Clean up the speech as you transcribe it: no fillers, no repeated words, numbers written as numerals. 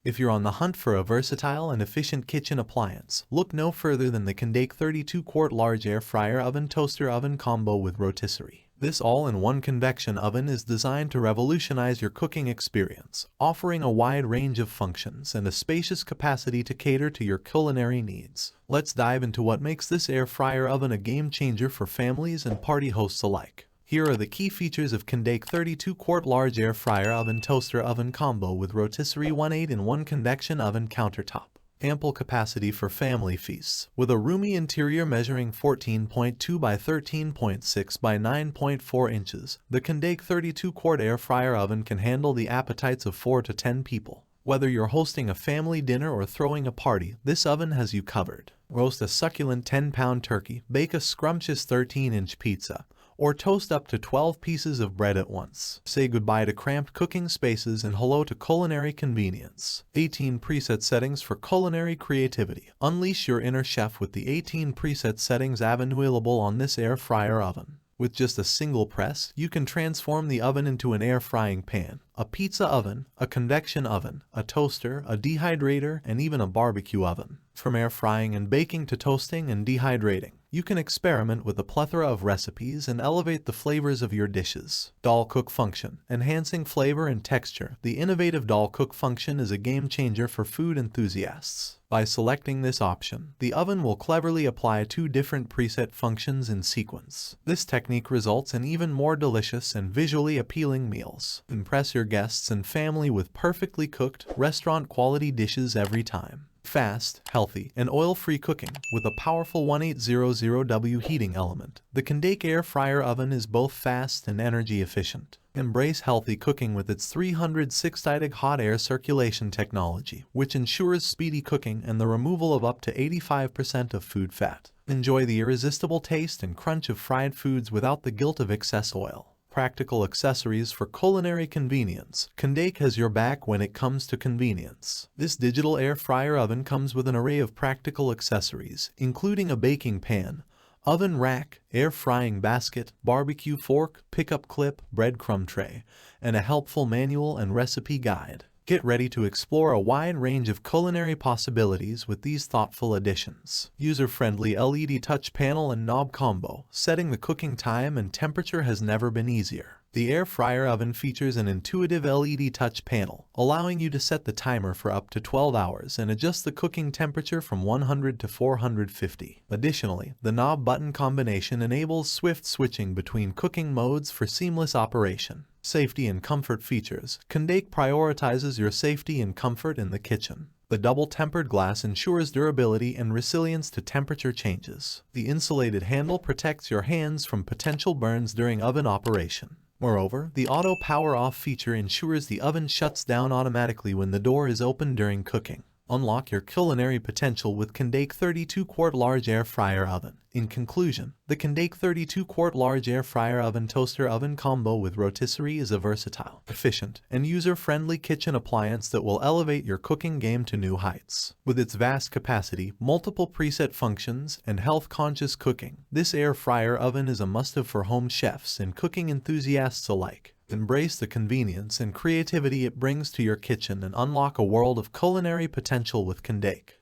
If you're on the hunt for a versatile and efficient kitchen appliance, look no further than the Condake 32-quart large air fryer oven toaster oven combo with Rotisserie. This all-in-one convection oven is designed to revolutionize your cooking experience, offering a wide range of functions and a spacious capacity to cater to your culinary needs. Let's dive into what makes this air fryer oven a game-changer for families and party hosts alike. Here are the key features of Condake 32-quart large air fryer oven toaster oven combo with Rotisserie 8-in-1 convection oven countertop. Ample capacity for family feasts. With a roomy interior measuring 14.2 by 13.6 by 9.4 inches, the Condake 32-quart air fryer oven can handle the appetites of 4 to 10 people. Whether you're hosting a family dinner or throwing a party, this oven has you covered. Roast a succulent 10-pound turkey, bake a scrumptious 13-inch pizza, or toast up to 12 pieces of bread at once. Say goodbye to cramped cooking spaces and hello to culinary convenience. 18 preset settings for culinary creativity. Unleash your inner chef with the 18 preset settings available on this air fryer oven. With just a single press, you can transform the oven into an air frying pan, a pizza oven, a convection oven, a toaster, a dehydrator, and even a barbecue oven. From air frying and baking to toasting and dehydrating, you can experiment with a plethora of recipes and elevate the flavors of your dishes. Dual cook function. Enhancing flavor and texture. The innovative dual cook function is a game changer for food enthusiasts. By selecting this option, the oven will cleverly apply 2 different preset functions in sequence. This technique results in even more delicious and visually appealing meals. Impress your guests and family with perfectly cooked, restaurant-quality dishes every time. Fast, healthy, and oil-free cooking with a powerful 1800W heating element. The Condake air fryer oven is both fast and energy efficient. Embrace healthy cooking with its 360° hot air circulation technology, which ensures speedy cooking and the removal of up to 85% of food fat. Enjoy the irresistible taste and crunch of fried foods without the guilt of excess oil. Practical accessories for culinary convenience. Condake has your back when it comes to convenience. This digital air fryer oven comes with an array of practical accessories, including a baking pan, oven rack, air frying basket, barbecue fork, pickup clip, breadcrumb tray, and a helpful manual and recipe guide. Get ready to explore a wide range of culinary possibilities with these thoughtful additions. User-friendly LED touch panel and knob combo. Setting the cooking time and temperature has never been easier. The air fryer oven features an intuitive LED touch panel, allowing you to set the timer for up to 12 hours and adjust the cooking temperature from 100 to 450. Additionally, the knob button combination enables swift switching between cooking modes for seamless operation. Safety and comfort features. Condake prioritizes your safety and comfort in the kitchen. The double-tempered glass ensures durability and resilience to temperature changes. The insulated handle protects your hands from potential burns during oven operation. Moreover, the auto power-off feature ensures the oven shuts down automatically when the door is opened during cooking. Unlock your culinary potential with Condake 32-quart large air fryer oven. In conclusion, the Condake 32-quart large air fryer oven toaster oven combo with Rotisserie is a versatile, efficient, and user-friendly kitchen appliance that will elevate your cooking game to new heights. With its vast capacity, multiple preset functions, and health-conscious cooking, this air fryer oven is a must-have for home chefs and cooking enthusiasts alike. Embrace the convenience and creativity it brings to your kitchen and unlock a world of culinary potential with Condake.